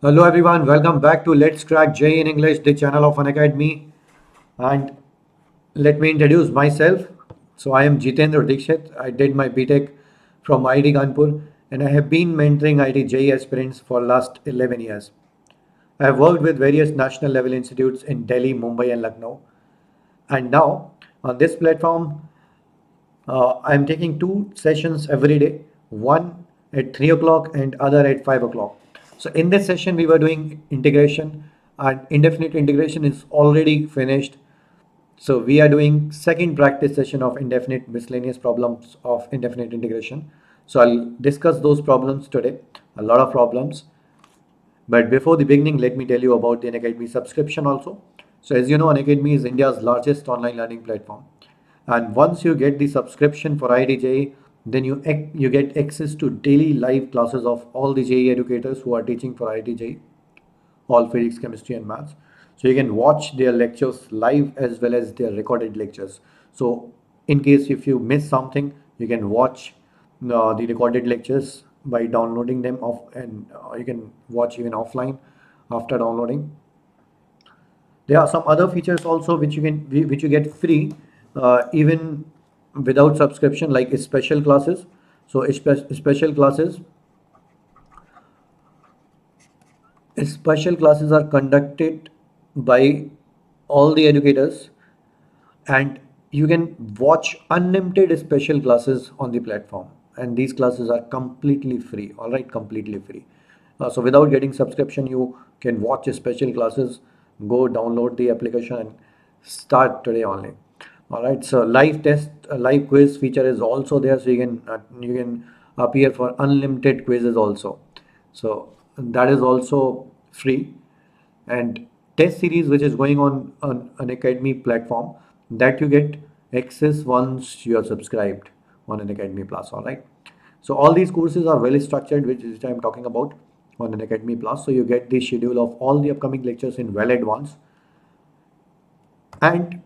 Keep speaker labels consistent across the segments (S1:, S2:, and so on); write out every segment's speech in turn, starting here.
S1: Hello everyone, welcome back to Let's Crack J in English, the channel of Unacademy. And let me introduce myself. So I am Jitendra Dikshit. I did my BTech from IIT Kanpur and I have been mentoring IIT JEE aspirants for last 11 years. I have worked with various national level institutes in Delhi, Mumbai and Lucknow. And now on this platform, I'm taking two sessions every day, one at 3 o'clock and other at 5 o'clock. So in this session, we were doing integration and indefinite integration is already finished. So we are doing second practice session of indefinite miscellaneous problems of indefinite integration. So I'll discuss those problems today, a lot of problems. But before the beginning, let me tell you about the Unacademy subscription also. So as you know, Unacademy is India's largest online learning platform. And once you get the subscription for IIT then you get access to daily live classes of all the JEE educators who are teaching for IIT all physics, chemistry, and maths. So you can watch their lectures live as well as their recorded lectures. So in case if you miss something, you can watch the recorded lectures by downloading them off, and you can watch even offline after downloading. There are some other features also which you get free even without subscription, like special classes. So special classes special classes are conducted by all the educators, and you can watch unlimited special classes on the platform, and these classes are completely free, all right, completely free. So without getting subscription, you can watch special classes. Go download the application and start today only. All right, so live test, live quiz feature is also there, so you can appear for unlimited quizzes also. So that is also free. And test series which is going on an academy platform, that you get access once you are subscribed on an academy plus. All right, so all these courses are well structured, which I'm talking about on an academy plus. So you get the schedule of all the upcoming lectures in well advance. And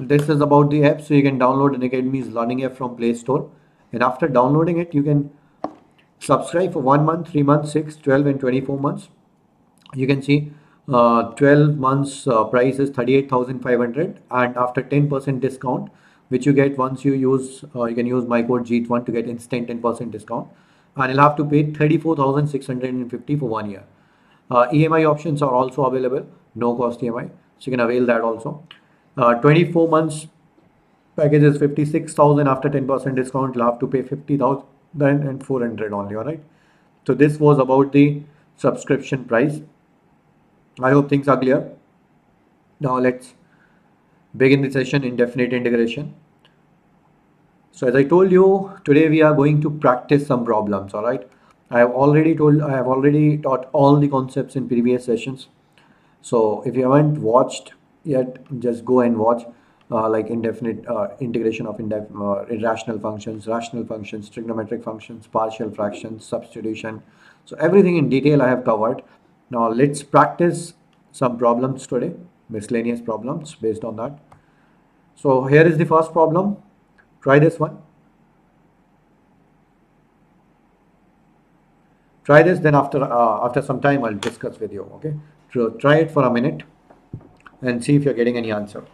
S1: this is about the app. So you can download an academy's learning app from Play Store, and after downloading it, you can subscribe for 1 month, 3 months, 6, 12, and 24 months. You can see 12 months price is 38,500, and after 10% discount which you get once you use you can use my code JEET1 to get instant 10% discount, and you'll have to pay 34,650 for 1 year. EMI options are also available, no cost EMI, so you can avail that also. 24 months package is 56,000. After 10% discount you'll have to pay 50,400 only. All right, so this was about the subscription price. I hope things are clear. Now let's begin the session indefinite integration. So as I told you, today we are going to practice some problems. All right. I have already taught all the concepts in previous sessions. So if you haven't watched yet, just go and watch like indefinite integration of irrational functions, rational functions, trigonometric functions, partial fractions, substitution. So everything in detail I have covered. Now let's practice some problems today, miscellaneous problems based on that. So here is the first problem. Try this one. Try this, then after some time I'll discuss with you. Okay. So try it for a minute and see if you're getting any answer.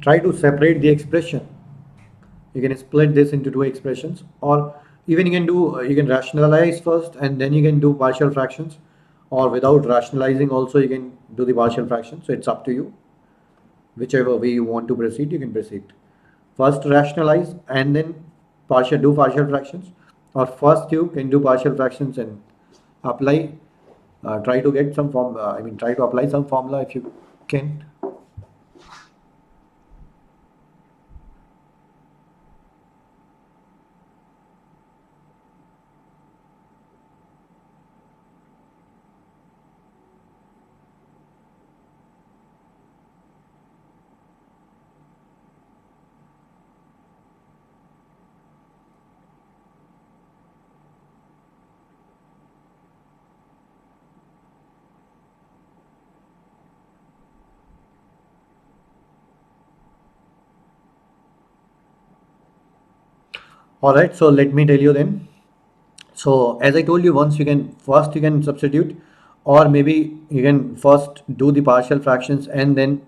S1: Try to separate the expression. You can split this into two expressions, or even you can rationalize first and then you can do partial fractions, or without rationalizing also you can do the partial fraction. So it's up to you whichever way you want to proceed, you can proceed. First rationalize and then do partial fractions, or first you can do partial fractions and apply, try to get some form, try to apply some formula if you can. All right, so let me tell you then. So as I told you, once you can substitute, or maybe you can first do the partial fractions and then,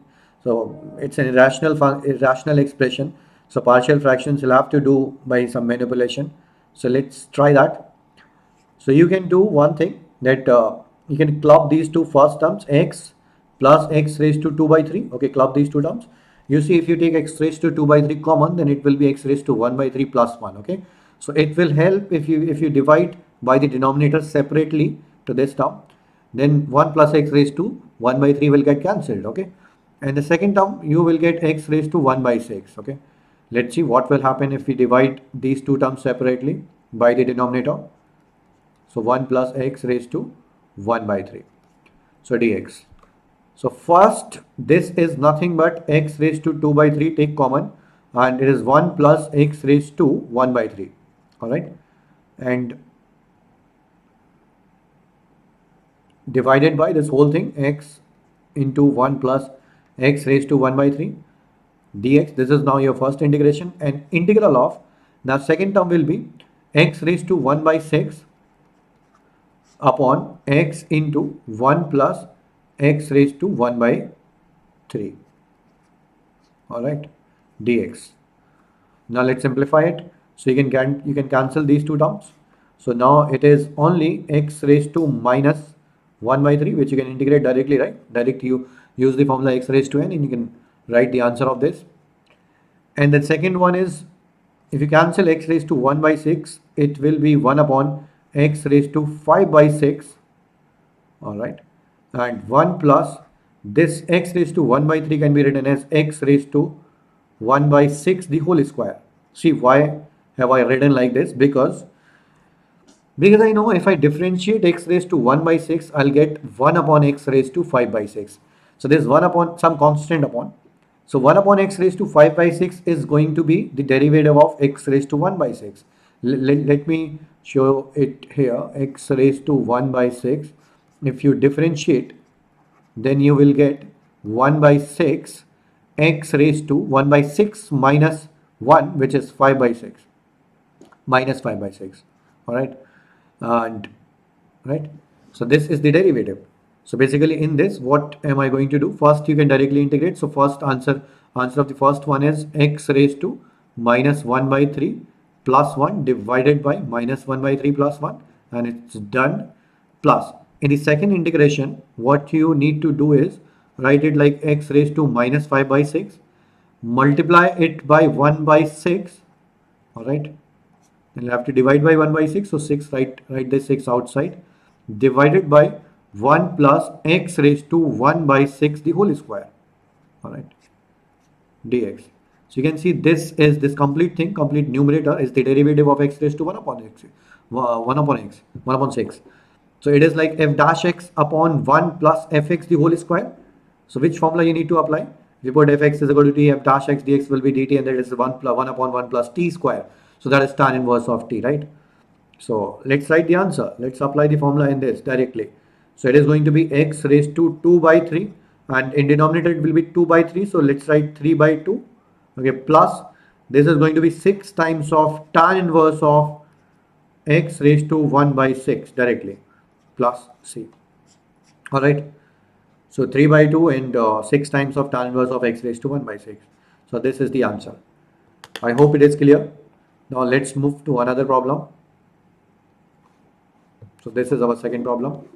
S1: so it's an irrational expression. So partial fractions you'll have to do by some manipulation. So let's try that. So you can do one thing, that you can club these two first terms, x plus x raised to 2 by 3. Okay, club these two terms. You see, if you take x raised to 2 by 3 common, then it will be x raised to 1 by 3 plus 1. Okay, so it will help if you divide by the denominator separately to this term, then 1 plus x raised to 1 by 3 will get cancelled. Okay, and the second term you will get x raised to 1 by 6. Okay, let's see what will happen if we divide these two terms separately by the denominator. So 1 plus x raised to 1 by 3. So dx. So first, this is nothing but x raised to 2 by 3, take common, and it is 1 plus x raised to 1 by 3. Alright. And divided by this whole thing, x into 1 plus x raised to 1 by 3 dx. This is now your first integration, and integral of, now second term will be x raised to 1 by 6 upon x into 1 plus x raised to 1 by 3. Alright, dx. Now let's simplify it. So you can cancel these two terms. So now it is only x raised to minus 1 by 3, which you can integrate directly, right? Direct, you use the formula x raised to n and you can write the answer of this. And the second one is, if you cancel x raised to 1 by 6, it will be 1 upon x raised to 5 by 6. Alright. And 1 plus this x raised to 1 by 3 can be written as x raised to 1 by 6 the whole square. See, why have I written like this? Because I know if I differentiate x raised to 1 by 6, I'll get 1 upon x raised to 5 by 6. So there's 1 upon some constant upon. So 1 upon x raised to 5 by 6 is going to be the derivative of x raised to 1 by 6. Let me show it here. X raised to 1 by 6. If you differentiate, then you will get 1 by 6 x raised to 1 by 6 minus 1, which is 5 by 6, minus 5 by 6. All right. And right, so this is the derivative. So basically in this, what am I going to do? First, you can directly integrate. So first answer of the first one is x raised to minus 1 by 3 plus 1 divided by minus 1 by 3 plus 1, and it's done. Plus, in the second integration, what you need to do is write it like x raised to minus 5 by 6, multiply it by 1 by 6. All right, then you have to divide by 1 by 6. So 6, write the 6 outside, divided by 1 plus x raised to 1 by 6 the whole square. All right, dx. So you can see this complete thing, complete numerator is the derivative of x raised to 1 upon x, 1 upon 6. So it is like f dash x upon 1 plus fx the whole square. So which formula you need to apply? We put fx is equal to t, f dash x dx will be dt, and that is 1 upon 1 plus t square. So that is tan inverse of t, right? So let's write the answer. Let's apply the formula in this directly. So it is going to be x raised to 2 by 3, and in denominator it will be 2 by 3. So let's write 3 by 2. Okay, plus this is going to be 6 times of tan inverse of x raised to 1 by 6 directly, plus c. All right. So 3 by 2 and 6 times of tan inverse of x raised to 1 by 6. So this is the answer. I hope it is clear. Now let's move to another problem. So this is our second problem.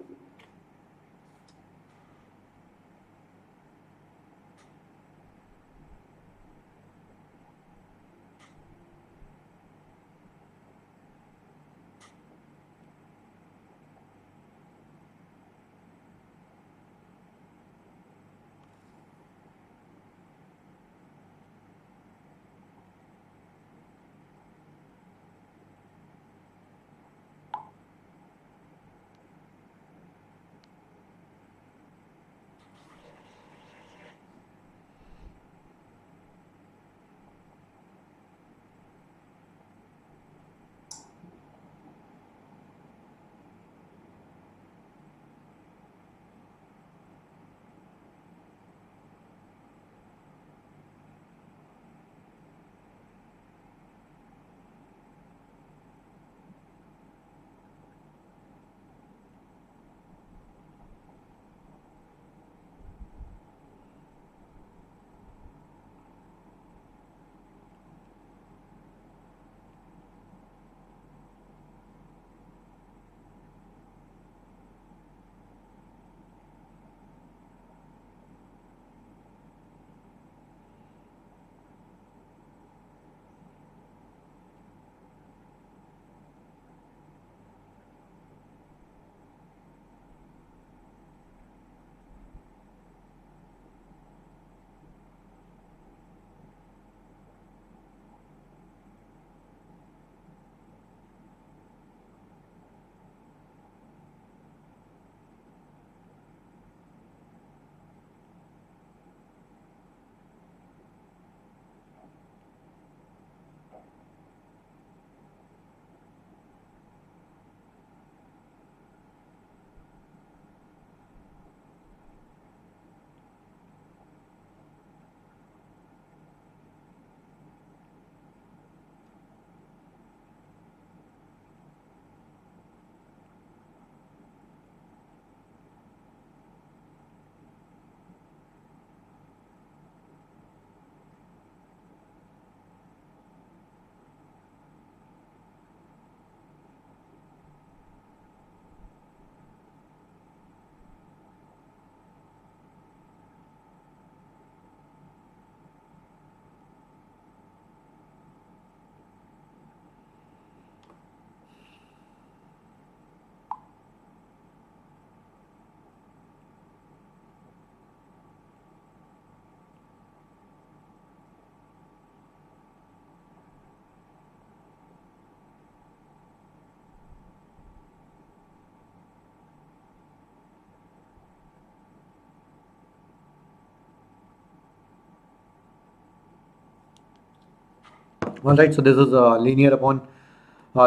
S1: All right, so this is linear upon,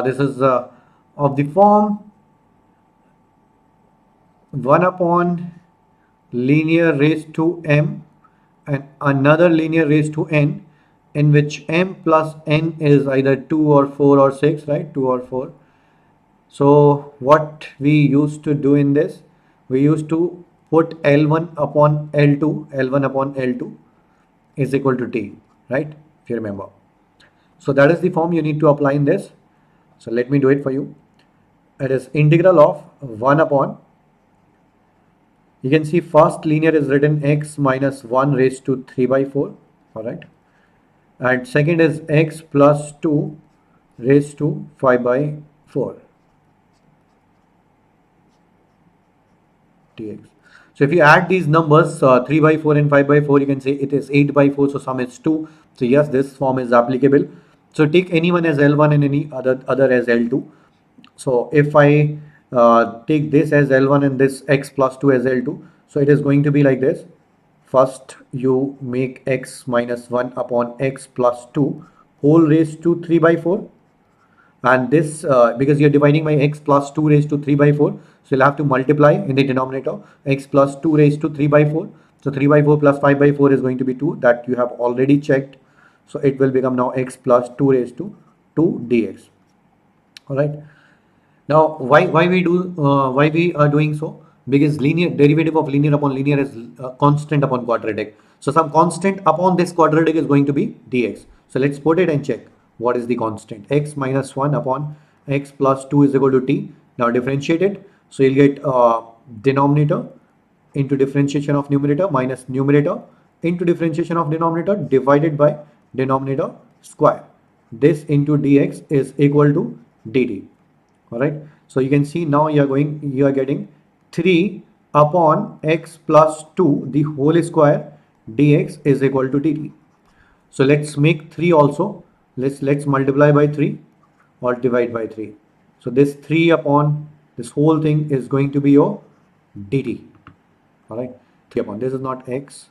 S1: this is of the form 1 upon linear raised to m and another linear raised to n, in which m plus n is either 2 or 4 or 6, right? 2 or 4. So what we used to do in this, we used to put L1 upon L2, L1 upon L2 is equal to T, right? If you remember. So that is the form you need to apply in this. So let me do it for you. It is integral of 1 upon, you can see first linear is written x minus 1 raised to 3 by 4, all right? And second is x plus 2 raised to 5 by 4 dx. So if you add these numbers, 3 by 4 and 5 by 4, you can say it is 8 by 4, so sum is 2. So yes, this form is applicable. So take anyone as L1 and any other as L2. So if I take this as L1 and this x plus 2 as L2, so it is going to be like this. First you make x minus 1 upon x plus 2 whole raised to 3 by 4, and this because you're dividing by x plus 2 raised to 3 by 4, so you'll have to multiply in the denominator x plus 2 raised to 3 by 4. So 3 by 4 plus 5 by 4 is going to be 2, that you have already checked. So it will become now x plus 2 raised to 2 dx. All right. Now why we are doing so? Because linear derivative of linear upon linear is constant upon quadratic. So some constant upon this quadratic is going to be dx. So let's put it and check what is the constant. X minus 1 upon x plus 2 is equal to t. Now differentiate it. So you'll get denominator into differentiation of numerator minus numerator into differentiation of denominator divided by denominator square. This into dx is equal to dt. All right, so you can see now you are getting 3 upon x plus 2 the whole square dx is equal to dt. So let's make 3 also. Let's multiply by 3 or divide by 3. So this 3 upon this whole thing is going to be your dt. All right, 3 upon, this is not x,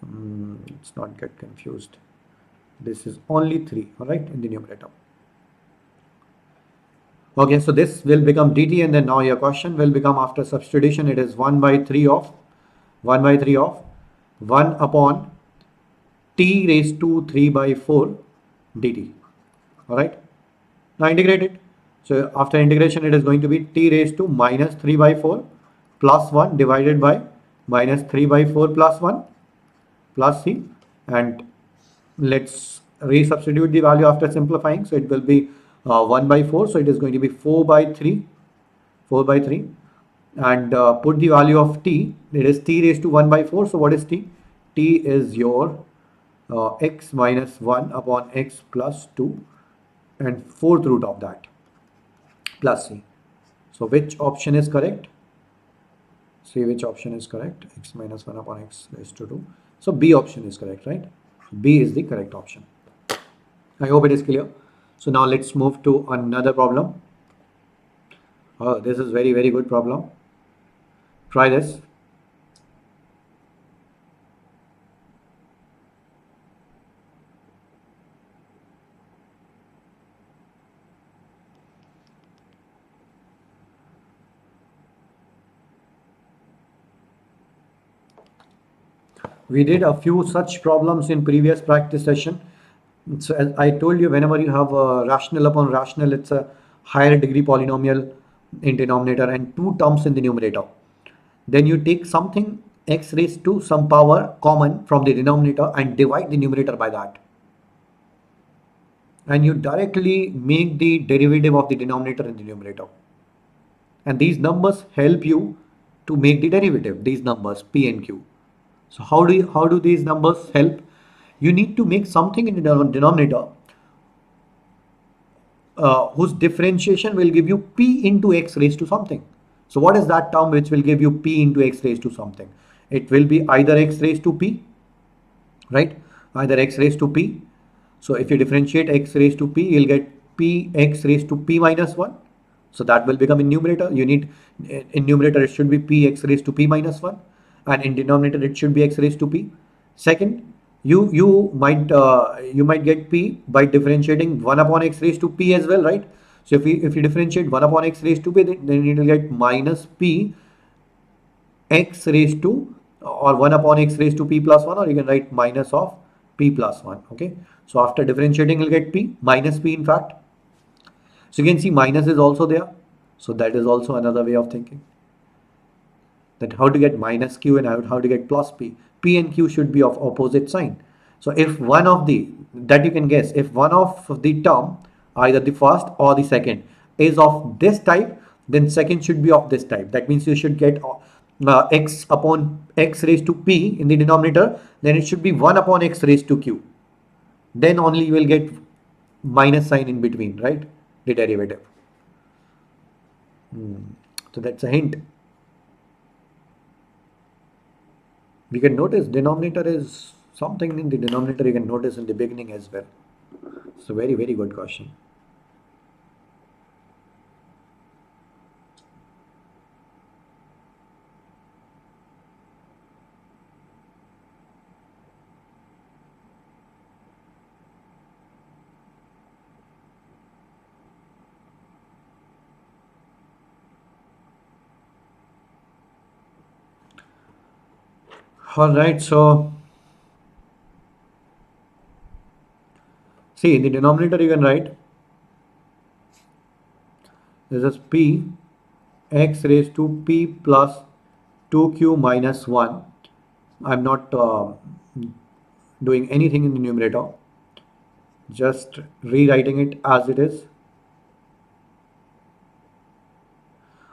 S1: let's not get confused, this is only 3, all right, in the numerator. Okay, so this will become dt, and then now your question will become, after substitution, it is 1 by 3 of 1 upon t raised to 3 by 4 dt. All right, now integrate it. So after integration, it is going to be t raised to minus 3 by 4 plus 1 divided by minus 3 by 4 plus 1 plus c, and let's resubstitute the value after simplifying. So it will be 1 by 4, so it is going to be 4 by 3, and put the value of t, it is t raised to 1 by 4. So what is t? T is your x minus 1 upon x plus 2 and 4th root of that plus c. So which option is correct? See which option is correct. X minus 1 upon x raised to 2. So B option is correct, right? B is the correct option. I hope it is clear. So now let's move to another problem. Oh, this is very, very good problem. Try this. We did a few such problems in previous practice session. So as I told you, whenever you have a rational upon rational, it's a higher degree polynomial in denominator and two terms in the numerator. Then you take something x raised to some power common from the denominator and divide the numerator by that. And you directly make the derivative of the denominator in the numerator. And these numbers help you to make the derivative, these numbers p and q. So how do these numbers help? You need to make something in the denominator whose differentiation will give you p into x raised to something. So what is that term which will give you p into x raised to something? It will be either x raised to p, right? Either x raised to p. So if you differentiate x raised to p, you'll get p x raised to p minus 1. So that will become in numerator. You need, in numerator it should be p x raised to p minus 1, and in denominator it should be x raised to p. Second, you might get p by differentiating 1 upon x raised to p as well, right? So if you differentiate 1 upon x raised to p, then it will get minus p x raised to, or 1 upon x raised to p plus 1, or you can write minus of p plus 1. Okay, so after differentiating you'll get p minus p, in fact. So you can see minus is also there, so that is also another way of thinking, that how to get minus q and how to get plus p. P and q should be of opposite sign. So if one of the, that you can guess, if one of the term, either the first or the second, is of this type, then second should be of this type. That means you should get x upon x raised to p in the denominator, then it should be 1 upon x raised to q. Then only you will get minus sign in between, right? The derivative. So that's a hint. We can notice denominator is something in the denominator you can notice in the beginning as well. It's a very, very good question. All right, so see, in the denominator you can write, this is p x raised to p plus 2q minus 1. I'm not doing anything in the numerator, just rewriting it as it is.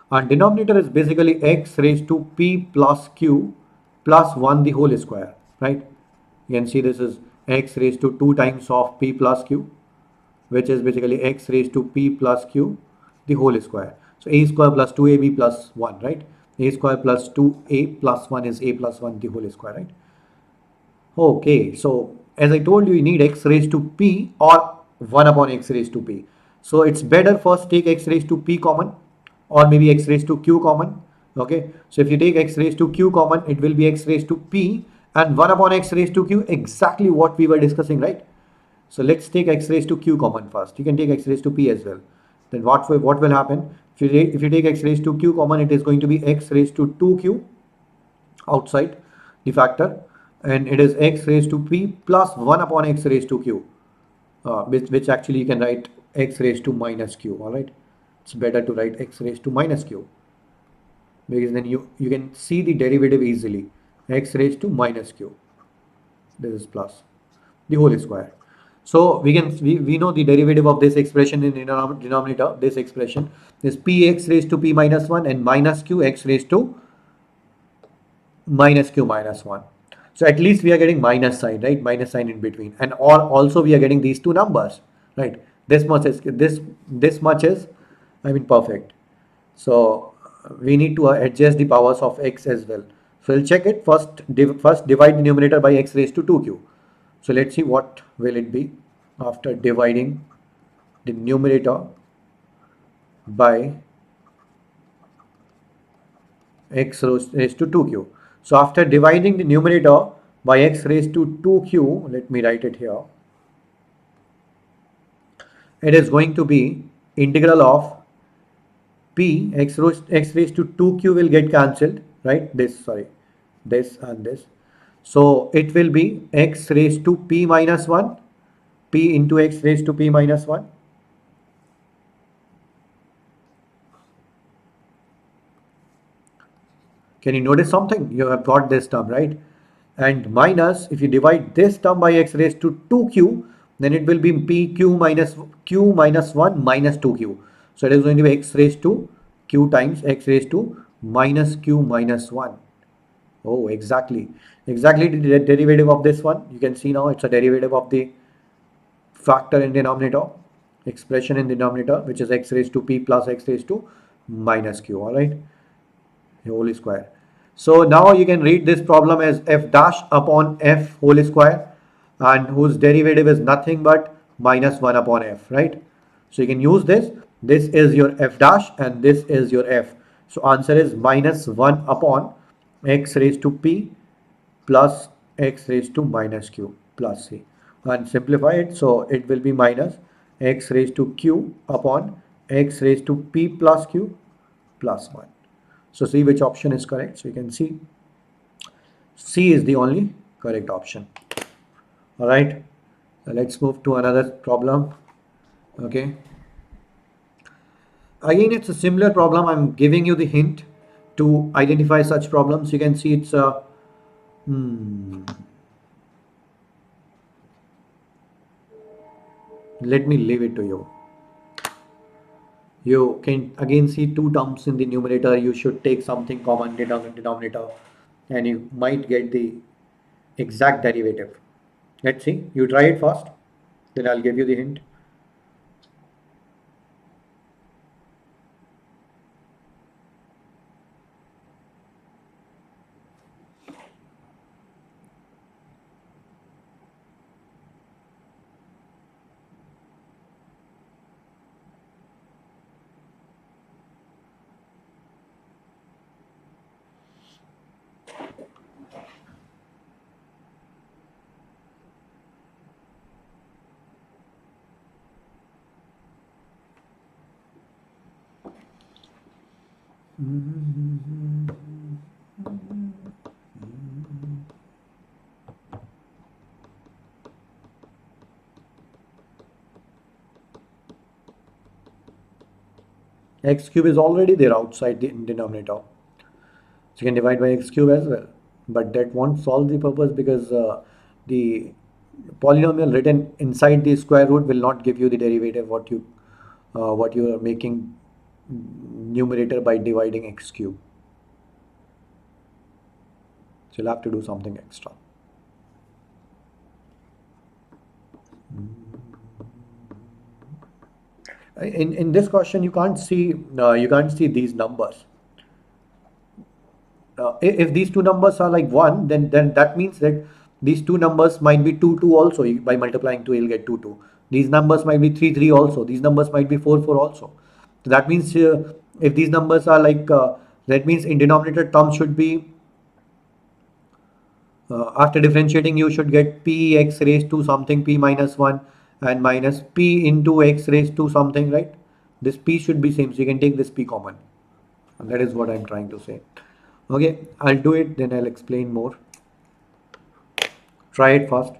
S1: And denominator is basically x raised to p plus q plus 1 the whole square, right? You can see this is x raised to 2 times of p plus q, which is basically x raised to p plus q the whole square. So a square plus 2ab plus 1, right? A square plus 2a plus 1 is a plus 1 the whole square, right? Okay, so as I told you, you need x raised to p or 1 upon x raised to p. So it's better first take x raised to p common, or maybe x raised to q common. Okay, so if you take x raised to q common, it will be x raised to p and 1 upon x raised to q, exactly what we were discussing, right? So let's take x raised to q common first. You can take x raised to p as well. Then what will happen? If you take x raised to q common, it is going to be x raised to 2q outside the factor, and it is x raised to p plus 1 upon x raised to q, which actually you can write x raised to minus q. All right, it's better to write x raised to minus q, because then you can see the derivative easily. X raised to minus q, this is plus the whole square. So we know the derivative of this expression in denominator. This expression is px raised to p minus 1 and minus q x raised to minus q minus 1. So at least we are getting minus sign, right? Minus sign in between, and or also we are getting these two numbers, right? This much is this much is, I mean, perfect. So we need to adjust the powers of x as well. So we'll check it first. First divide the numerator by x raised to 2q. So let's see what will it be after dividing the numerator by x raised to 2q. So after dividing the numerator by x raised to 2q, let me write it here. It is going to be integral of p x raised to 2q will get cancelled, right? This and this. So it will be x raised to p minus 1, p into x raised to p minus 1. Can you notice something? You have got this term, right? And minus, if you divide this term by x raised to 2q, then it will be q minus 1 minus 2q. So it is going to be x raised to q times x raised to minus q minus 1. Oh, exactly. Exactly the derivative of this one. You can see now it's a derivative of the factor in denominator, expression in denominator, which is x raised to p plus x raised to minus q. All right, whole square. So now you can read this problem as f dash upon f whole square, and whose derivative is nothing but minus 1 upon f, right? So you can use this. This is your f dash and this is your f. So answer is minus 1 upon x raised to p plus x raised to minus q. plus c. And simplify it, so it will be minus x raised to q upon x raised to p plus q plus 1. So see which option is correct. So you can see C is the only correct option. All right, let's move to another problem. Okay, again it's a similar problem. I'm giving you the hint to identify such problems. You can see it's a let me leave it to you. You can again see two terms in the numerator. You should take something common denominator and you might get the exact derivative. Let's see, you try it first, then I'll give you the hint. X cube is already there outside the denominator. So you can divide by x cube as well. But that won't solve the purpose because the polynomial written inside the square root will not give you the derivative what you are making numerator by dividing x cube. So you'll have to do something extra. In this question, you can't see these numbers. If these two numbers are like 1, then that means that these two numbers might be 2 2 also. By multiplying 2 you'll get 2 2. These numbers might be 3 3 also. These numbers might be 4 4 also. So that means if these numbers are like that means in denominator term should be after differentiating you should get p x raised to something p minus 1 and minus p into x raised to something, right? This p should be same, so you can take this p common. And that is what I'm trying to say. Okay, I'll do it, then I'll explain more. Try it first.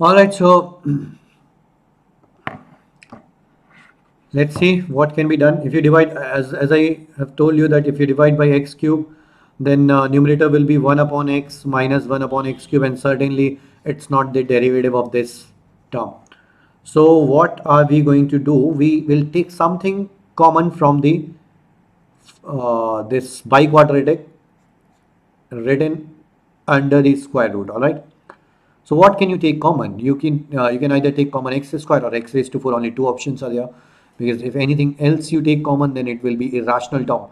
S1: All right, so let's see what can be done. If you divide, as I have told you that if you divide by x cube, then numerator will be 1 upon x minus 1 upon x cube, and certainly it's not the derivative of this term. So what are we going to do? We will take something common from the this biquadratic written under the square root. All right. So what can you take common? You can either take common x square or x raised to 4. Only two options are there, because if anything else you take common, then it will be irrational term.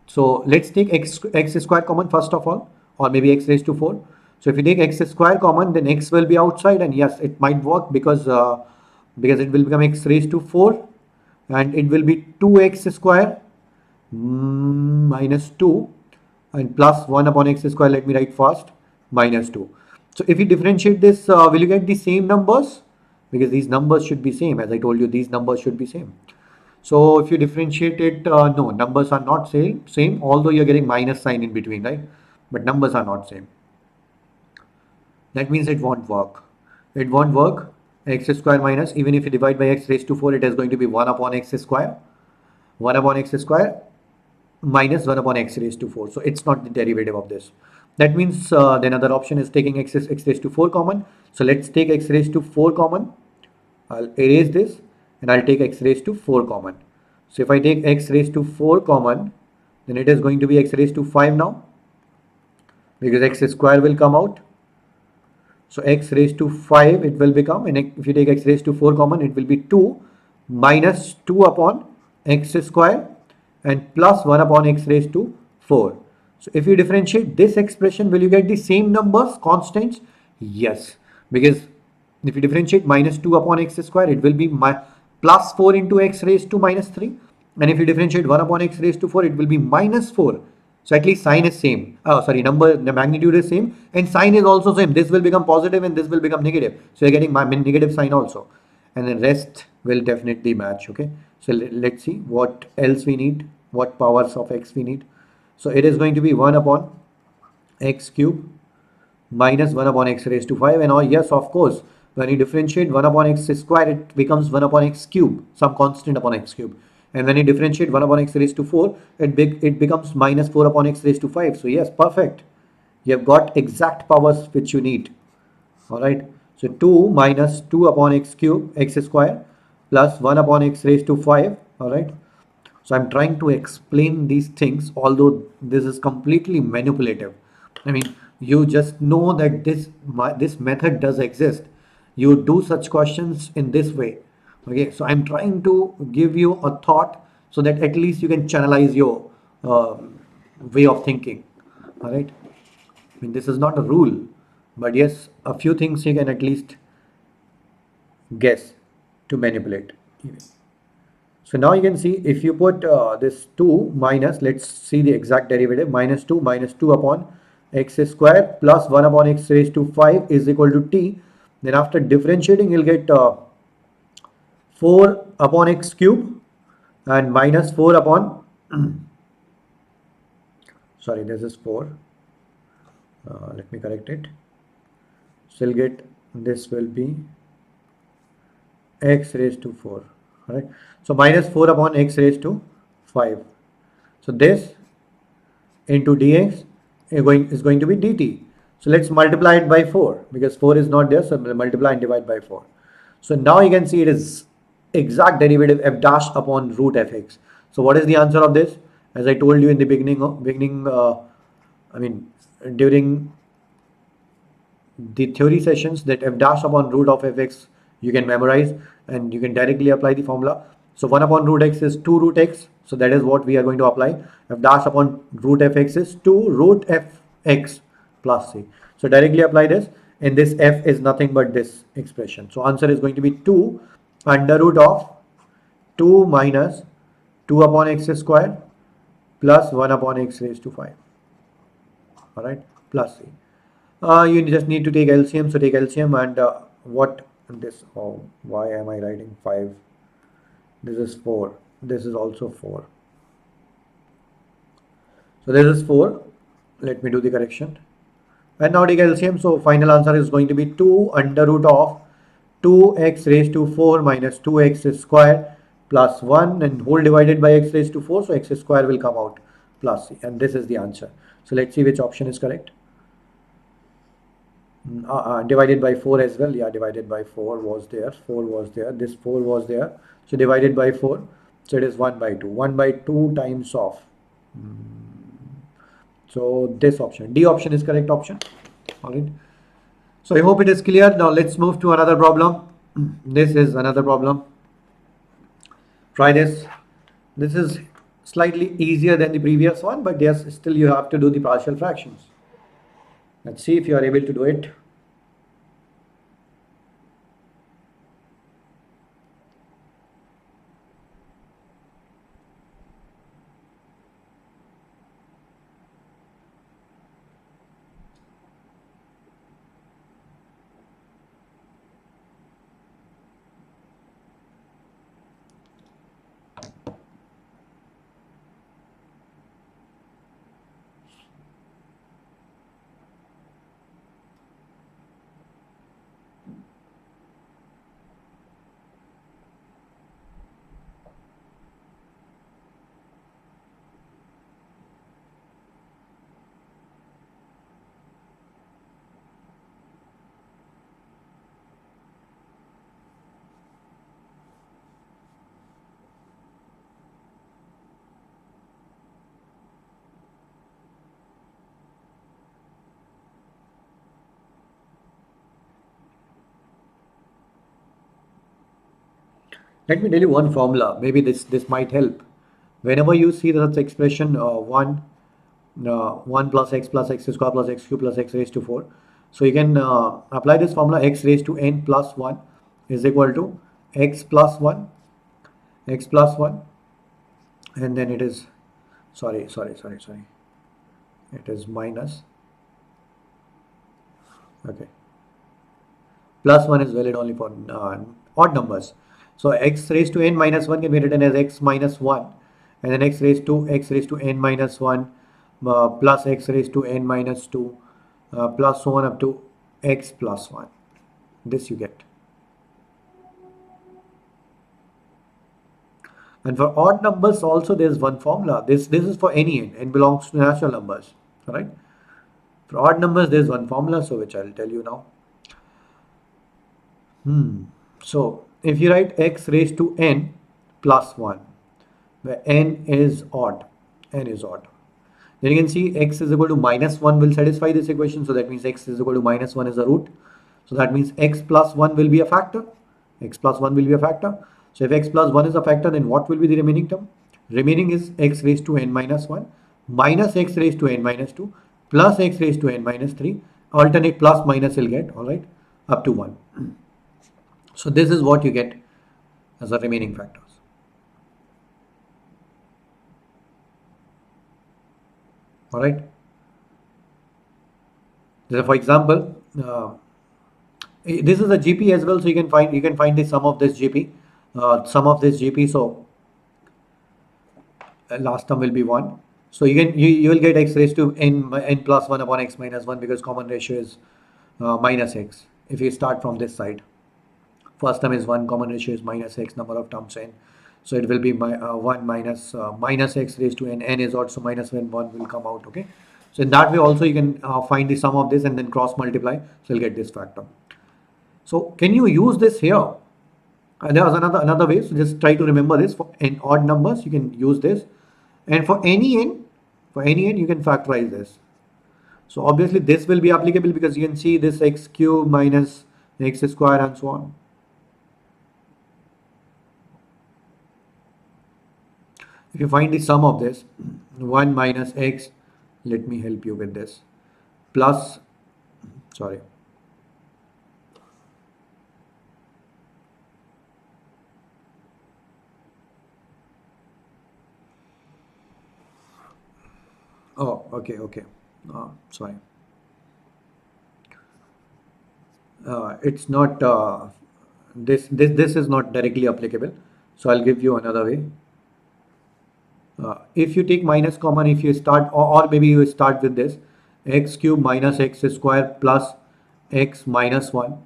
S1: So let's take x square common first of all, or maybe x raised to 4. So if you take x square common, then x will be outside, and yes, it might work because it will become x raised to 4, and it will be 2x square minus 2 and plus 1 upon x square. Let me write fast, minus 2. So if you differentiate this, will you get the same numbers? Because these numbers should be same. As I told you, these numbers should be same. So if you differentiate it, no, numbers are not same, although you're getting minus sign in between, right? But numbers are not same. That means it won't work. It won't work. X square minus, even if you divide by x raised to 4, it is going to be 1 upon x square. 1 upon x square minus 1 upon x raised to 4. So it's not the derivative of this. That means the another option is taking x raised to 4 common. So let's take x raised to 4 common. I'll erase this and I'll take x raised to 4 common. So if I take x raised to 4 common, then it is going to be x raised to 5 now, because x square will come out. So x raised to 5 it will become, and if you take x raised to 4 common, it will be 2 minus 2 upon x square and plus 1 upon x raised to 4. So if you differentiate this expression, will you get the same numbers, constants? Yes, because if you differentiate minus 2 upon x square, it will be plus 4 into x raised to minus 3. And if you differentiate 1 upon x raised to 4, it will be minus 4. So at least sign is same. The magnitude is same, and sign is also same. This will become positive and this will become negative. So you're getting my negative sign also. And the rest will definitely match. Okay. So let's see what else we need, what powers of x we need. So it is going to be 1 upon x cube minus 1 upon x raised to 5. And yes, of course, when you differentiate 1 upon x square, it becomes 1 upon x cube, some constant upon x cube. And when you differentiate 1 upon x raised to 4, it becomes minus 4 upon x raised to 5. So yes, perfect. You have got exact powers which you need. All right. So 2 minus 2 upon x cube, x square, plus 1 upon x raised to 5. All right. So I'm trying to explain these things, although this is completely manipulative. I mean, you just know that this method does exist. You do such questions in this way. Okay, so I'm trying to give you a thought so that at least you can channelize your way of thinking. All right. I mean, this is not a rule, but yes, a few things you can at least guess to manipulate. So now you can see, if you put this 2 minus, let's see the exact derivative, minus 2 upon x square plus 1 upon x raised to 5 is equal to t. Then after differentiating, you'll get 4 upon x cube and minus 4 upon, sorry, this is 4. Let me correct it. So you'll get, this will be x raised to 4. All right. So minus 4 upon x raised to 5. So this into dx is going to be dt. So let's multiply it by 4, because 4 is not there. So multiply and divide by 4. So now you can see it is exact derivative f dash upon root fx. So what is the answer of this? As I told you in the during the theory sessions, that f dash upon root of fx you can memorize and you can directly apply the formula. So 1 upon root x is 2 root x. So that is what we are going to apply. F dash upon root fx is 2 root fx plus c. So directly apply this, and this f is nothing but this expression. So answer is going to be 2 under root of 2 minus 2 upon x square plus 1 upon x raised to 5. All right, plus c. You just need to take LCM. So take LCM, and what this, oh, why am I writing 5? This is 4. This is also 4. So this is 4. Let me do the correction. And now take LCM. So final answer is going to be 2 under root of 2x raised to 4 minus 2x square plus 1, and whole divided by x raised to 4. So x square will come out plus c. And this is the answer. So let's see which option is correct. Divided by 4 as well. Yeah, divided by 4 was there. 4 was there. This 4 was there. So divided by 4. So it is 1 by 2. 1 by 2 times of. So this option, D option, is correct option. All right. So I hope it is clear. Now let's move to another problem. This is another problem. Try this. This is slightly easier than the previous one, but yes, still you have to do the partial fractions. Let's see if you are able to do it. Let me tell you one formula. Maybe this might help. Whenever you see such expression 1 plus x square plus x cube plus x raised to 4, so you can apply this formula: x raised to n plus 1 is equal to x plus 1, x plus 1, and then it is sorry, it is minus, okay, plus 1 is valid only for odd numbers. So x raised to n minus 1 can be written as x minus 1, and then x raised to n minus 1 plus x raised to n minus 2 plus so on up to x plus 1. This you get. And for odd numbers also there's one formula. This is for any n. N belongs to natural numbers. Alright. For odd numbers there's one formula, so which I'll tell you now. So if you write x raised to n plus 1, where n is odd, then you can see x is equal to minus 1 will satisfy this equation. So that means x is equal to minus 1 is the root. So that means x plus 1 will be a factor. X plus 1 will be a factor. So if x plus 1 is a factor, then what will be the remaining term? Remaining is x raised to n minus 1 minus x raised to n minus 2 plus x raised to n minus 3. Alternate plus minus will get, alright, up to 1. So this is what you get as the remaining factors. Alright. For example, this is a GP as well, so you can find the sum of this GP. So last term will be 1. So you will get x raised to n plus 1 upon x minus 1, because common ratio is minus x. If you start from this side, first term is 1, common ratio is minus x, number of terms n. So it will be 1 minus x raised to n is odd, so minus 1 will come out, okay. So in that way also you can find the sum of this and then cross multiply, so you'll get this factor. So can you use this here? There was another way, so just try to remember this. For n odd numbers you can use this, and for any n you can factorize this. So obviously this will be applicable because you can see this x cube minus x square and so on. If you find the sum of this, 1 minus x, let me help you with this, plus, sorry, oh, okay, sorry, it's not, this is not directly applicable, so I'll give you another way. If you take minus common, if you start, or maybe you start with this, x cube minus x square plus x minus 1,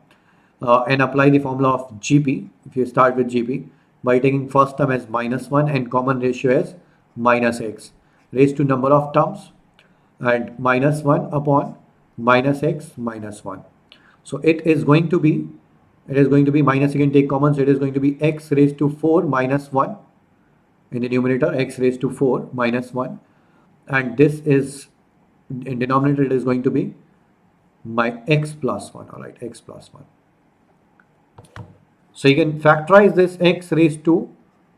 S1: and apply the formula of GP. If you start with GP by taking first term as minus 1 and common ratio as minus x raised to number of terms, and minus 1 upon minus x minus 1. So it is going to be minus, you can take common, so it is going to be x raised to 4 minus 1 in the numerator, x raised to 4 minus 1, and this is in denominator, it is going to be my x plus 1, all right, x plus 1. So you can factorize this x raised to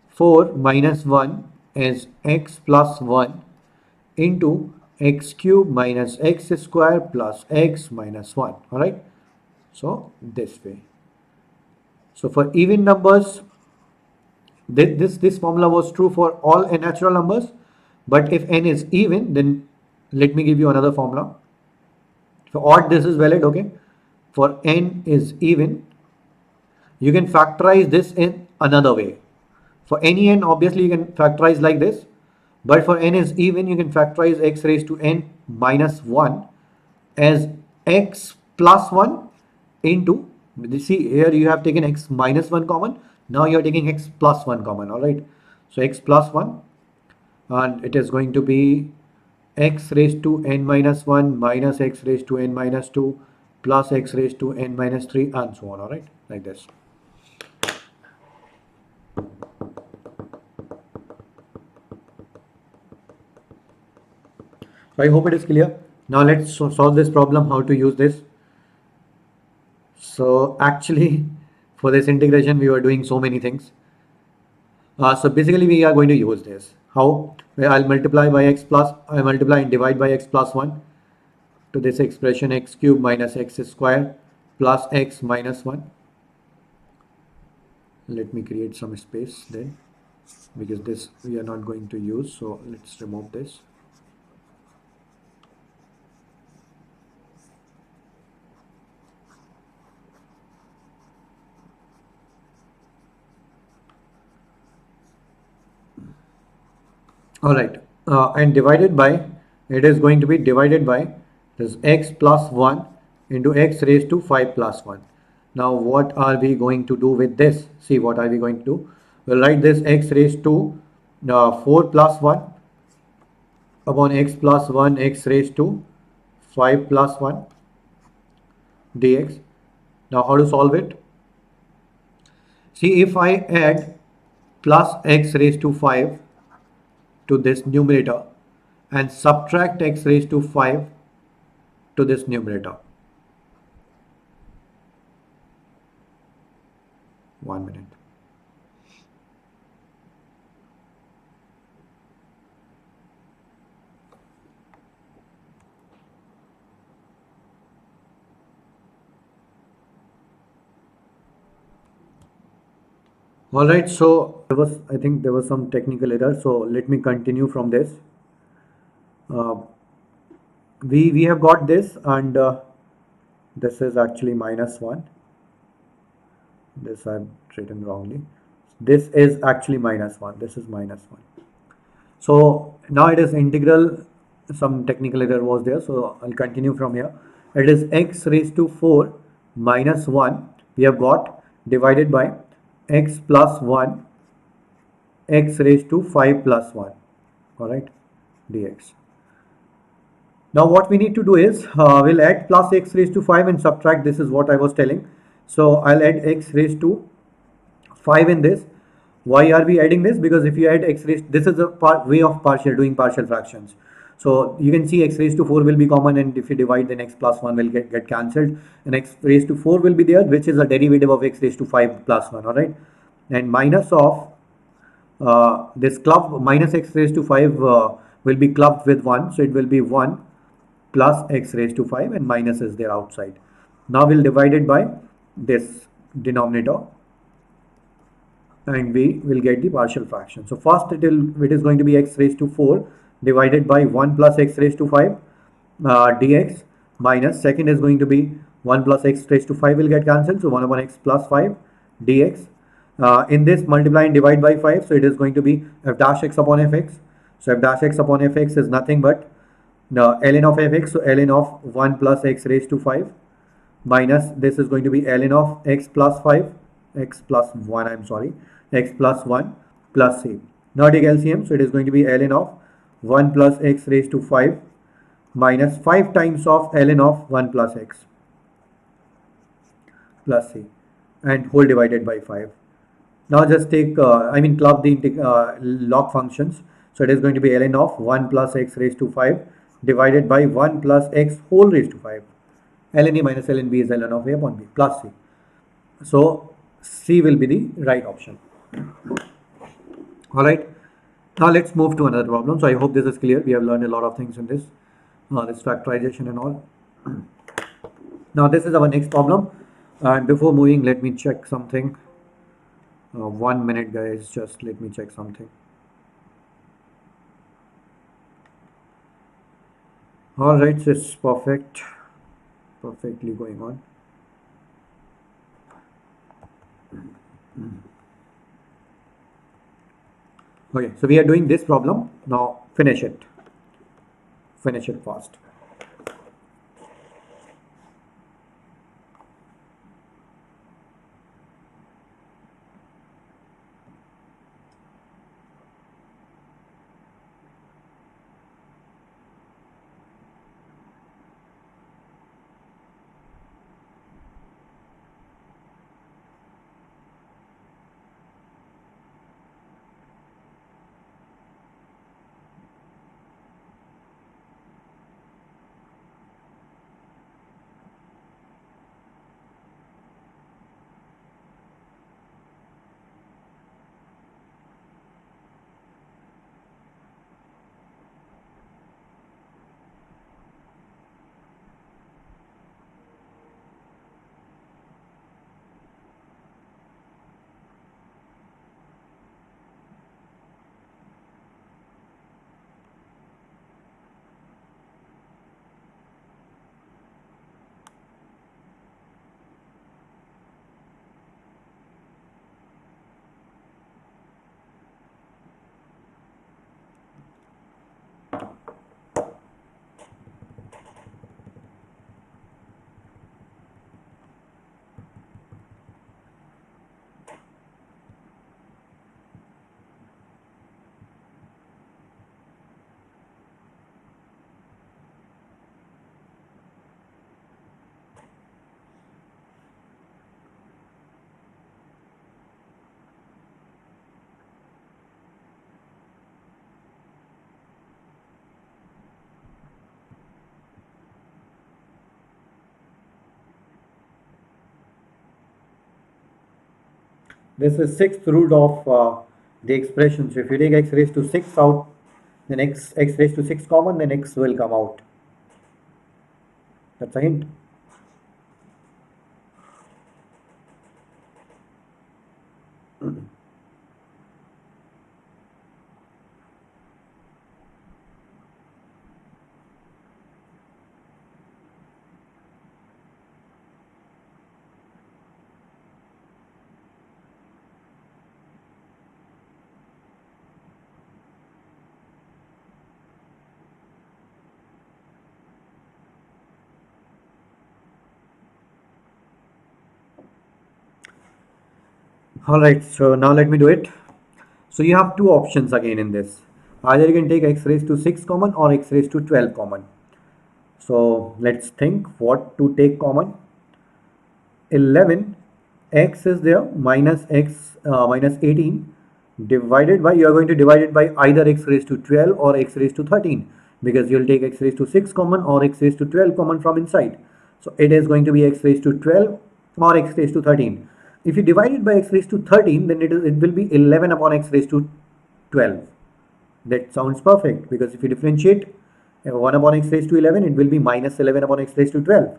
S1: 4 minus 1 as x plus 1 into x cube minus x square plus x minus 1, all right. So this way. So for even numbers, this formula was true for all natural numbers, but if n is even, then let me give you another formula. For odd, this is valid, okay. For n is even, you can factorize this in another way. For any n, obviously you can factorize like this, but for n is even, you can factorize x raised to n minus 1 as x plus 1 into, see here you have taken x minus 1 common, now you are taking x plus 1 common, all right. So x plus 1, and it is going to be x raised to n minus 1 minus x raised to n minus 2 plus x raised to n minus 3 and so on, all right, like this. So I hope it is clear. Now let's solve this problem, how to use this. So actually for this integration we were doing so many things. So basically we are going to use this. How? Where I'll multiply by x plus, I multiply and divide by x plus 1 to this expression x cube minus x square plus x minus 1. Let me create some space then, because this we are not going to use, so let's remove this. All right, and divided by, it is going to be divided by this x plus 1 into x raised to 5 plus 1. Now what are we going to do with this? See, what are we going to do? We'll write this x raised to 4 plus 1 upon x plus 1 x raised to 5 plus 1 dx. Now how to solve it? See, if I add plus x raised to 5 to this numerator and subtract x raised to 5 to this numerator. 1 minute. All right, so I think there was some technical error, so let me continue from this. We have got this, and this is actually minus 1. This I've written wrongly. This is actually minus 1. This is minus 1. So now it is integral. Some technical error was there, so I'll continue from here. It is x raised to 4 minus 1. We have got divided by x plus 1 x raised to 5 plus 1, all right, dx. Now what we need to do is we'll add plus x raised to 5 and subtract. This is what I was telling. So I'll add x raised to 5 in this. Why are we adding this? Because if you add x raised, this is a way of doing partial fractions. So you can see x raised to 4 will be common, and if you divide, then x plus 1 will get cancelled, and x raised to 4 will be there, which is a derivative of x raised to 5 plus 1, all right. And minus of this club, minus x raised to 5 will be clubbed with 1, so it will be 1 plus x raised to 5, and minus is there outside. Now we'll divide it by this denominator, and we will get the partial fraction. So first it is going to be x raised to 4 divided by 1 plus x raised to 5 dx, minus second is going to be 1 plus x raised to 5 will get cancelled, so 1 upon x plus 5 dx. In this, multiply and divide by 5, so it is going to be f dash x upon fx. So f dash x upon fx is nothing but the ln of fx, so ln of 1 plus x raised to 5 minus this is going to be ln of x plus 5, x plus 1, I'm sorry, x plus 1 plus c. Now take LCM, so it is going to be ln of 1 plus x raised to 5 minus 5 times of ln of 1 plus x plus c, and whole divided by 5. Now just take, club the log functions. So it is going to be ln of 1 plus x raised to 5 divided by 1 plus x whole raised to 5. ln A minus ln B is ln of A upon B plus C. So C will be the right option. All right. Now let's move to another problem. So I hope this is clear. We have learned a lot of things in this, this factorization and all. Now this is our next problem. And before moving, let me check something. 1 minute, guys. Just let me check something. All right, so it's perfectly going on. Okay, so we are doing this problem. Now finish it fast. This is sixth root of the expression. So if you take x raised to 6 out, then x raised to 6 common, then x will come out. That's a hint. All right, so now let me do it. So you have two options again in this. Either you can take x raised to 6 common or x raised to 12 common. So let's think what to take common. 11 x is there minus x minus 18 divided by, you are going to divide it by either x raised to 12 or x raised to 13, because you'll take x raised to 6 common or x raised to 12 common from inside. So it is going to be x raised to 12 or x raised to 13. If you divide it by x raised to 13, then it will be 11 upon x raised to 12. That sounds perfect, because if you differentiate 1 upon x raised to 11, it will be minus 11 upon x raised to 12.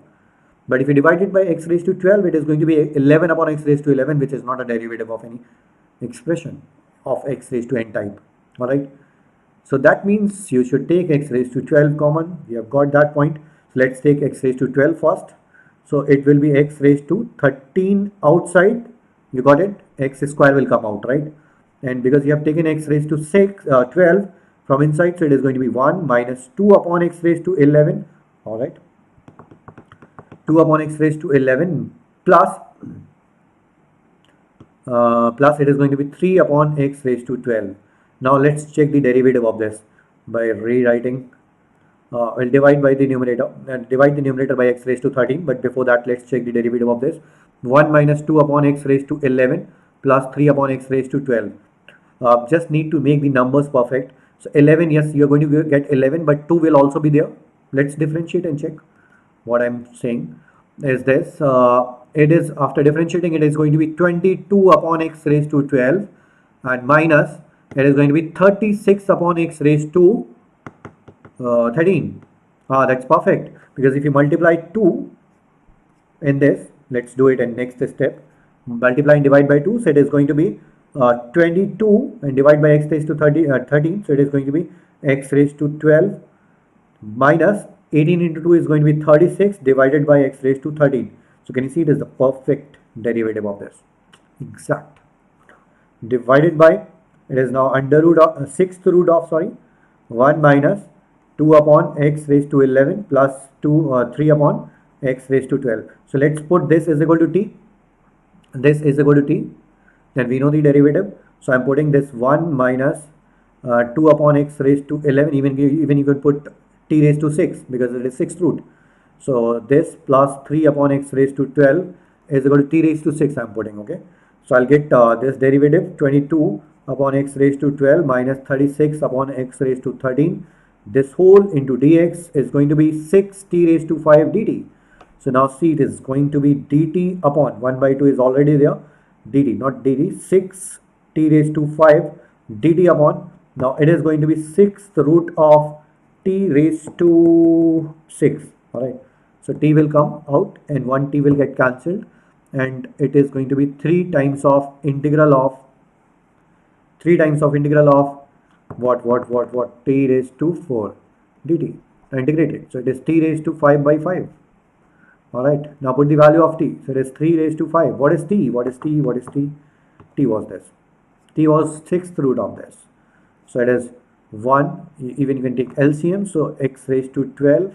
S1: But if you divide it by x raised to 12, it is going to be 11 upon x raised to 11, which is not a derivative of any expression of x raised to n type. Alright. So that means you should take x raised to 12 common. We have got that point. So let's take x raised to 12 first. So it will be x raised to 13 outside. You got it? X square will come out, right? And because you have taken x raised to 12 from inside, so it is going to be 1 minus 2 upon x raised to 11. Alright. 2 upon x raised to 11 plus plus it is going to be 3 upon x raised to 12. Now let's check the derivative of this by rewriting. We'll divide by the numerator, divide the numerator by x raised to 13, but before that let's check the derivative of this. 1 minus 2 upon x raised to 11 plus 3 upon x raised to 12. Just need to make the numbers perfect. So 11, yes, you're going to get 11, but 2 will also be there. Let's differentiate and check. what I'm saying is this, it is after differentiating it is going to be 22 upon x raised to 12 and minus it is going to be 36 upon x raised to 13. That's perfect, because if you multiply 2 in this, let's do it in next step, multiply and divide by 2, so it is going to be 22 and divide by x raised to 13, so it is going to be x raised to 12 minus 18 into 2 is going to be 36 divided by x raised to 13. So can you see it is the perfect derivative of this, exact, divided by, it is now under root of sixth root of 1 minus 2 upon x raised to 11 plus 3 upon x raised to 12. So let's put this is equal to t, this is equal to t, then we know the derivative. So I'm putting this 1 minus 2 upon x raised to 11, even you could put t raised to 6 because it is sixth root. So this plus 3 upon x raised to 12 is equal to t raised to 6 I'm putting, okay. So I'll get this derivative 22 upon x raised to 12 minus 36 upon x raised to 13. This whole into dx is going to be 6 t raised to 5 dt. So now see, it is going to be dt upon 1 by 2 is already there, dt not dt, 6 t raised to 5 dt upon, now it is going to be 6th root of t raised to 6. Alright, so t will come out and 1 t will get cancelled, and it is going to be 3 times of integral of what t raised to 4 dt integrated. So it is t raised to 5 by 5. Alright, now put the value of t. So it is 3 raised to 5. What is t? What is t? What is t? T was this. T was 6th root of this. So it is 1. Even you can take LCM. So x raised to 12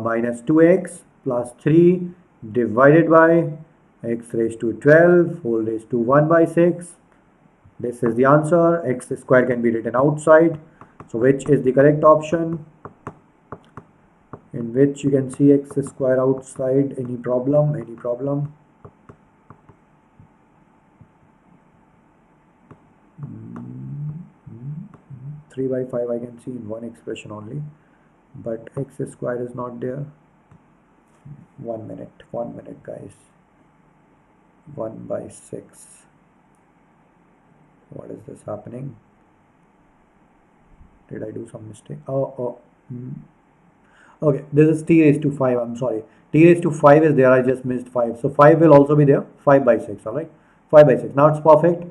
S1: minus 2x plus 3 divided by x raised to 12 whole raised to 1 by 6. This is the answer. X square can be written outside. So which is the correct option? In which you can see x square outside. Any problem? 3 by 5 I can see in one expression only, but x square is not there. 1 minute guys. 1 by 6. What is this happening? Did I do some mistake? Okay, this is t raised to 5. I'm sorry, t raised to 5 is there, I just missed 5. So 5 will also be there, 5 by 6. Alright, 5 by 6. Now it's perfect.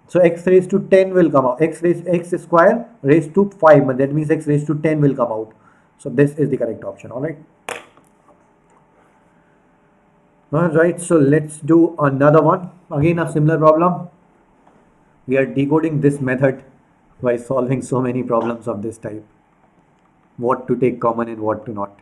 S1: So x raised to 10 will come out, x square raised to 5, but that means x raised to 10 will come out. So this is the correct option. Alright, so let's do another one. Again a similar problem. We are decoding this method by solving so many problems of this type. What to take common and what to not.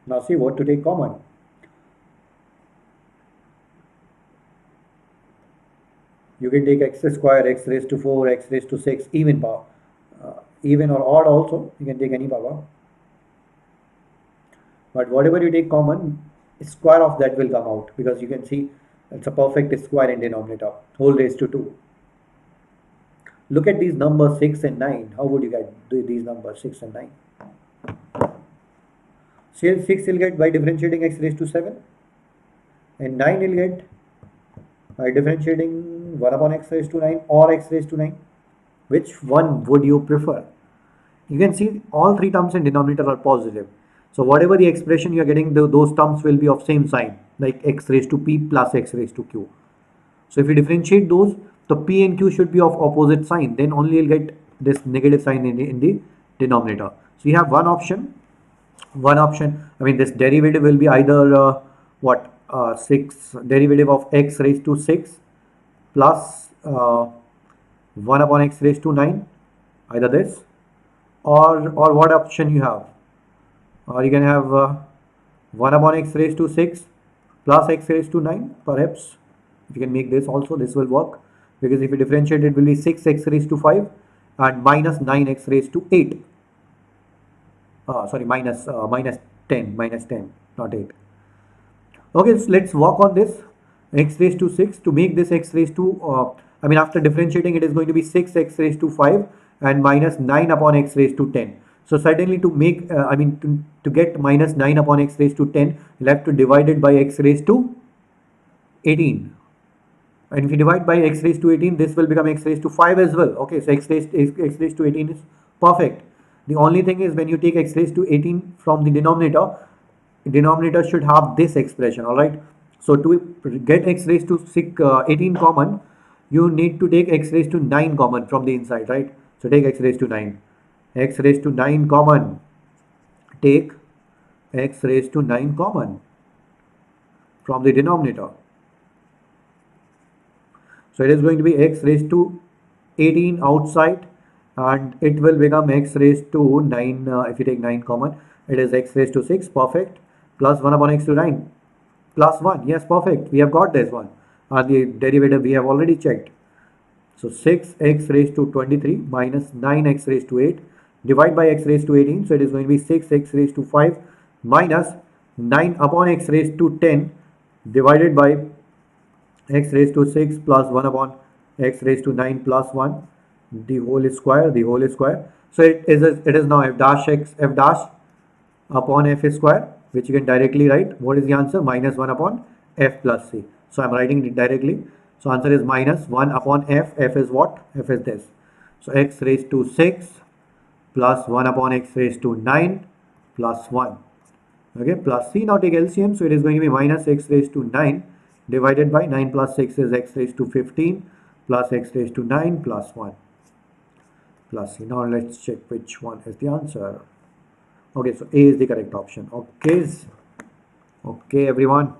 S1: Now see what to take common. You can take x square, x raised to 4, x raised to 6, even power. Even or odd also, you can take any power. But whatever you take common, square of that will come out, because you can see it's a perfect square in denominator, whole raised to 2. Look at these numbers 6 and 9. How would you get these numbers 6 and 9? So 6 will get by differentiating x raised to 7, and 9 will get by differentiating 1 upon x raised to 9 or x raised to 9. Which one would you prefer? You can see all three terms in denominator are positive. So whatever the expression you are getting, those terms will be of same sign, like x raised to p plus x raised to q. So if you differentiate those, the p and q should be of opposite sign. Then only you'll get this negative sign in the denominator. So you have one option. I mean, this derivative will be either 6 derivative of x raised to 6 plus 1 upon x raised to 9, either this, or what option you have? Or you can have 1 upon x raised to 6 plus x raised to 9, perhaps. If you can make this also, this will work, because if you differentiate, it will be 6x raised to 5 and minus 9x raised to 8. Sorry, minus 10, not 8. Okay, so let's work on this. X raised to 6, to make this x raised to, after differentiating, it is going to be 6x raised to 5 and minus 9 upon x raised to 10. So certainly to make, to get minus 9 upon x raised to 10, you'll have to divide it by x raised to 18. And if you divide by x raised to 18, this will become x raised to 5 as well. Okay, so x raised to 18 is perfect. The only thing is, when you take x raised to 18 from the denominator should have this expression, all right? So to get x raised to 18 common, you need to take x raised to 9 common from the inside, right? So take x raised to 9. X raised to 9 common. Take x raised to 9 common from the denominator. So it is going to be x raised to 18 outside, and it will become x raised to 9. If you take 9 common, it is x raised to 6, perfect, plus 1 upon x to 9, plus 1, yes, perfect, we have got this one. And the derivative we have already checked. So 6x raised to 23 minus 9x raised to 8, divide by x raised to 18, so it is going to be 6x raised to 5 minus 9 upon x raised to 10 divided by x raised to 6 plus 1 upon x raised to 9 plus 1, the whole square. So it is now f dash upon f square, which you can directly write. What is the answer? Minus 1 upon f plus c. So I'm writing it directly. So answer is minus 1 upon f. F is what? F is this. So x raised to 6 plus 1 upon x raised to 9 plus 1. Okay, plus c. Now take LCM. So it is going to be minus x raised to 9 divided by 9 plus 6 is x raised to 15 plus x raised to 9 plus 1 plus c. Now let's check which one is the answer. Okay, so A is the correct option. Okay, everyone.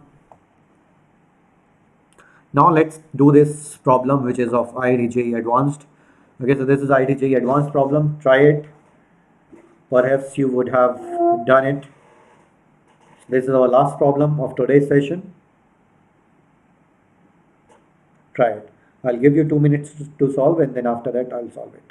S1: Now let's do this problem, which is of IIT Advanced. Okay, so this is IIT Advanced problem. Try it. Perhaps you would have done it. This is our last problem of today's session. Try it. I'll give you 2 minutes to solve, and then after that I'll solve it.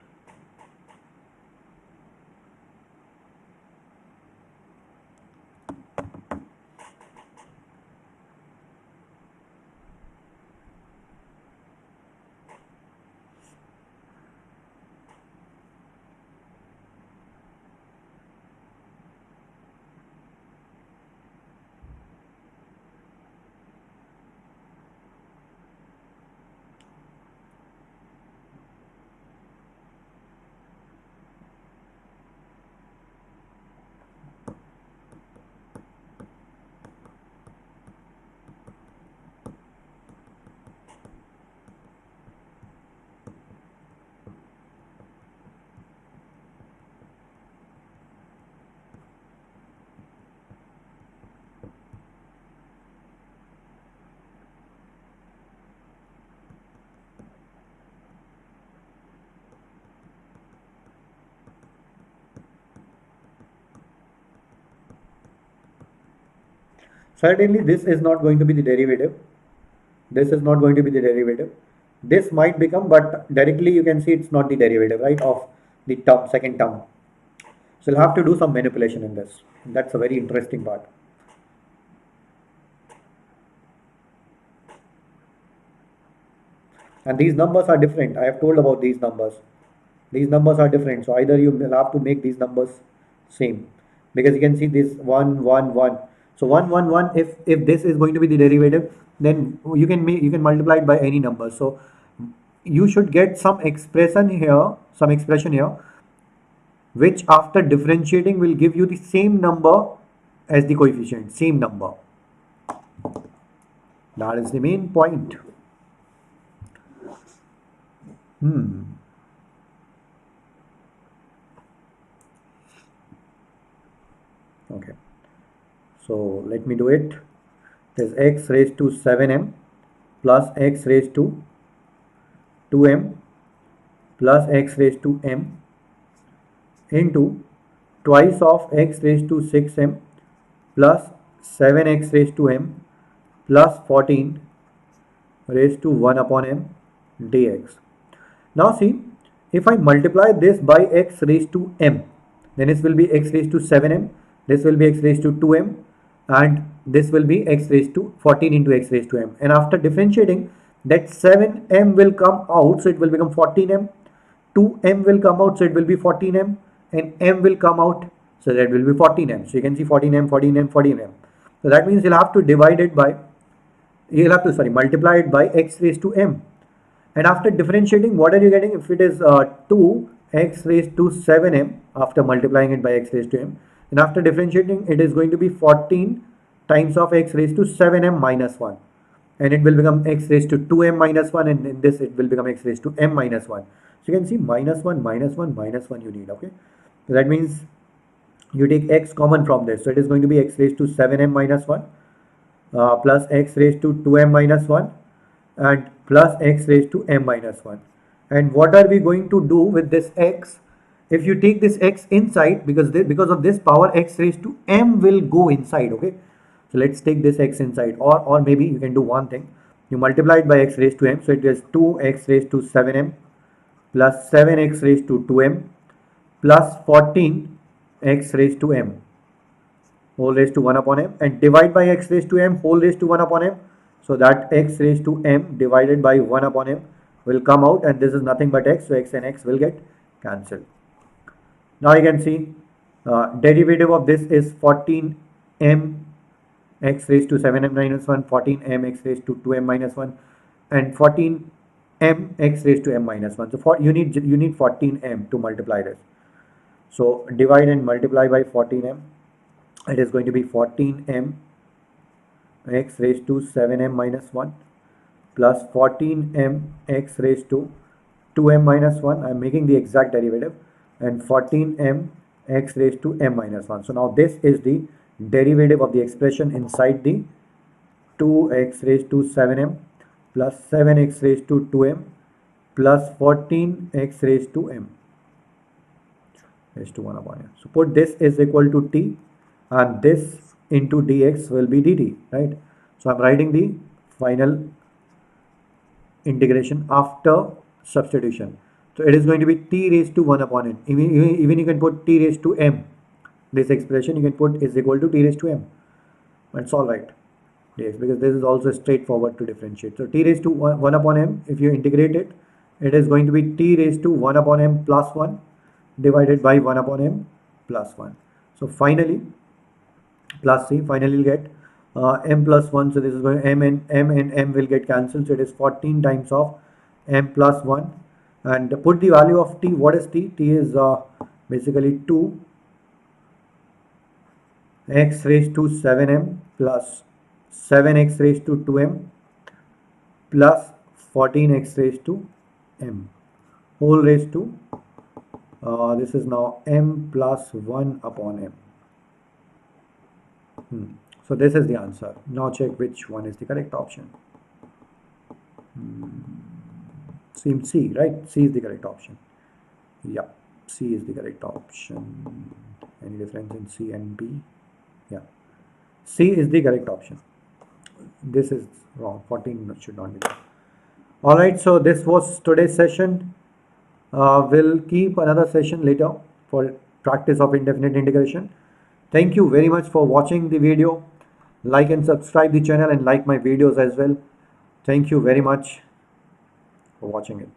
S1: Certainly this is not going to be the derivative. This is not going to be the derivative. This might become, but directly you can see it's not the derivative, right, of the term, second term. So you'll have to do some manipulation in this. That's a very interesting part. And these numbers are different. I have told about these numbers. These numbers are different. So either you will have to make these numbers same, because you can see this 1, 1, 1. So 1, 1, 1. If this is going to be the derivative, then you can multiply it by any number. So you should get some expression here, which after differentiating will give you the same number as the coefficient, same number. That is the main point. Okay, so let me do it. There's x raised to 7m plus x raised to 2m plus x raised to m into twice of x raised to 6m plus 7x raised to m plus 14 raised to 1 upon m dx. Now see, if I multiply this by x raised to m, then this will be x raised to 7m, this will be x raised to 2m, and this will be x raised to 14 into x raised to m. And after differentiating, that 7m will come out, so it will become 14m, 2m will come out, so it will be 14m, and m will come out, so that will be 14m. So you can see 14m, 14m, 14m. So that means you'll have to divide it by, you'll have to, sorry, multiply it by x raised to m. And after differentiating, what are you getting? If it is 2x raised to 7m, after multiplying it by x raised to m, and after differentiating, it is going to be 14 times of x raised to 7m minus 1. And it will become x raised to 2m minus 1, and in this it will become x raised to m minus 1. So you can see minus 1, minus 1, minus 1 you need, okay? So that means you take x common from this. So it is going to be x raised to 7m minus 1 plus x raised to 2m minus 1 and plus x raised to m minus 1. And what are we going to do with this x? If you take this x inside, because of this power, x raised to m will go inside, okay? So let's take this x inside, or maybe you can do one thing. You multiply it by x raised to m, so it is 2x raised to 7m plus 7x raised to 2m plus 14x raised to m whole raised to 1 upon m, and divide by x raised to m whole raised to 1 upon m. So that x raised to m divided by 1 upon m will come out, and this is nothing but x, so x and x will get cancelled. Now you can see derivative of this is 14m x raised to 7m minus 1, 14m x raised to 2m minus 1, and 14m x raised to m minus 1. So you need 14m to multiply this. So divide and multiply by 14m. It is going to be 14m x raised to 7m minus 1 plus 14m x raised to 2m minus 1. I am making the exact derivative, and 14m x raised to m minus 1. So now this is the derivative of the expression inside the 2x raised to 7m plus 7x raised to 2m plus 14x raised to m raised to 1 upon m. So put this is equal to t, and this into dx will be dt, right? So I'm writing the final integration after substitution. So it is going to be t raised to 1 upon n. Even you can put t raised to m. This expression you can put is equal to t raised to m. And it's all right. Yes, because this is also straightforward to differentiate. So t raised to 1 upon m, if you integrate it, it is going to be t raised to 1 upon m plus 1 divided by 1 upon m plus 1. So finally, plus c, finally you'll get m plus 1. So this is going to m and m will get cancelled. So it is 14 times of m plus 1. And put the value of t. What is t? T is basically 2 x raised to 7m plus 7x raised to 2m plus 14x raised to m whole raised to this is now m plus 1 upon m. So this is the answer. Now check which one is the correct option. Seems C, right? C is the correct option. Yeah, C is the correct option. Any difference in C and B? Yeah, C is the correct option. This is wrong. 14 should not be there. All right, so this was today's session. We'll keep another session later for practice of indefinite integration. Thank you very much for watching the video. Like and subscribe the channel and like my videos as well. Thank you very much for watching it.